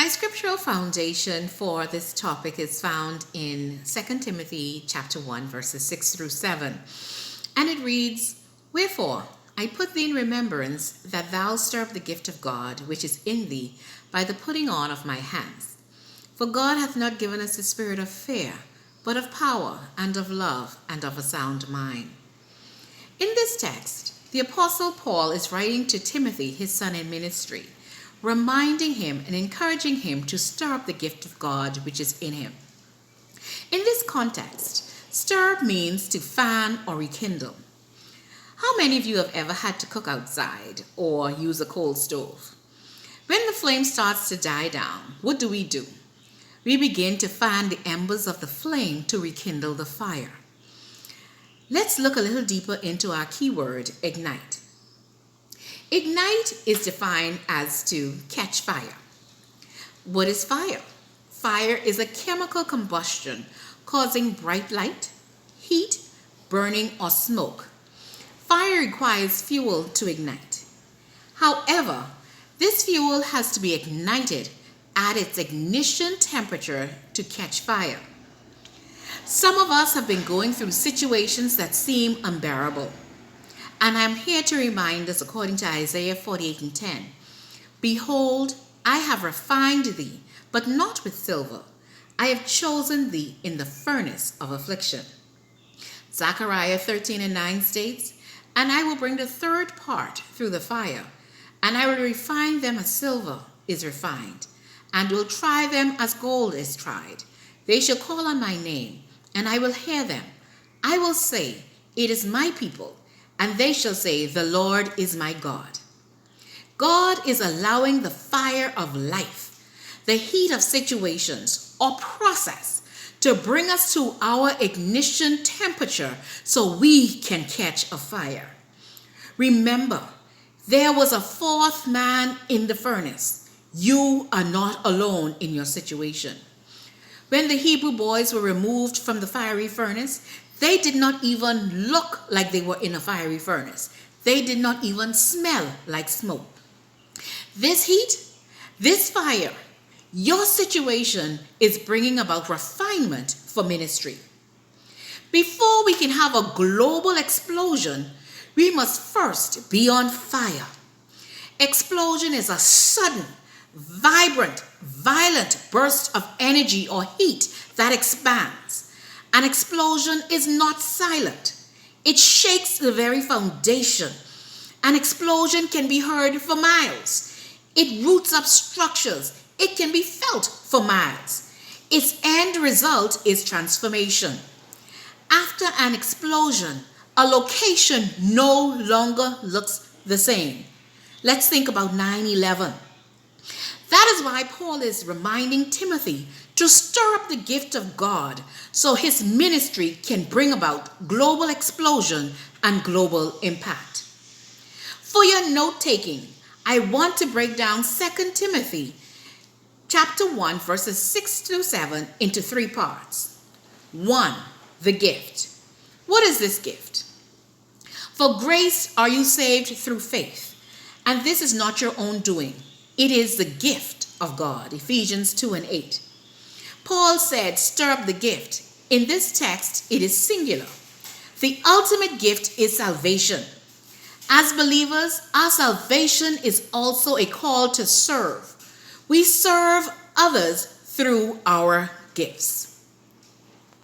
My scriptural foundation for this topic is found in 2 Timothy chapter 1 verses 6 through 7. And it reads, "Wherefore I put thee in remembrance that thou stir up the gift of God which is in thee by the putting on of my hands. For God hath not given us the spirit of fear, but of power and of love and of a sound mind." In this text, the Apostle Paul is writing to Timothy, his son in ministry, reminding him and encouraging him to stir up the gift of God which is in him. In this context, stir up means to fan or rekindle. How many of you have ever had to cook outside or use a coal stove? When the flame starts to die down, what do? We begin to fan the embers of the flame to rekindle the fire. Let's look a little deeper into our keyword, ignite. Ignite is defined as to catch fire. What is fire? Fire is a chemical combustion causing bright light, heat, burning, or smoke. Fire requires fuel to ignite. However, this fuel has to be ignited at its ignition temperature to catch fire. Some of us have been going through situations that seem unbearable. And I'm here to remind us, according to Isaiah 48:10, "Behold, I have refined thee, but not with silver. I have chosen thee in the furnace of affliction." Zechariah 13:9 states, "And I will bring the third part through the fire, and I will refine them as silver is refined, and will try them as gold is tried. They shall call on my name, and I will hear them. I will say, It is my people, and they shall say, The Lord is my God." God is allowing the fire of life, the heat of situations or process, to bring us to our ignition temperature so we can catch a fire. Remember, there was a fourth man in the furnace. You are not alone in your situation. When the Hebrew boys were removed from the fiery furnace, they did not even look like they were in a fiery furnace. They did not even smell like smoke. This heat, this fire, your situation is bringing about refinement for ministry. Before we can have a global explosion, we must first be on fire. Explosion is a sudden, vibrant, violent burst of energy or heat that expands. An explosion is not silent. It shakes the very foundation. An explosion can be heard for miles. It roots up structures. It can be felt for miles. Its end result is transformation. After an explosion, a location no longer looks the same. Let's think about 9/11. That is why Paul is reminding Timothy to stir up the gift of God so his ministry can bring about global explosion and global impact. For your note-taking, I want to break down 2 Timothy chapter 1 verses 6 through 7 into three parts. 1. The gift. What is this gift? "For grace are you saved through faith, and this is not your own doing. It is the gift of God." Ephesians 2:8. Paul said, stir up the gift. In this text, it is singular. The ultimate gift is salvation. As believers, our salvation is also a call to serve. We serve others through our gifts.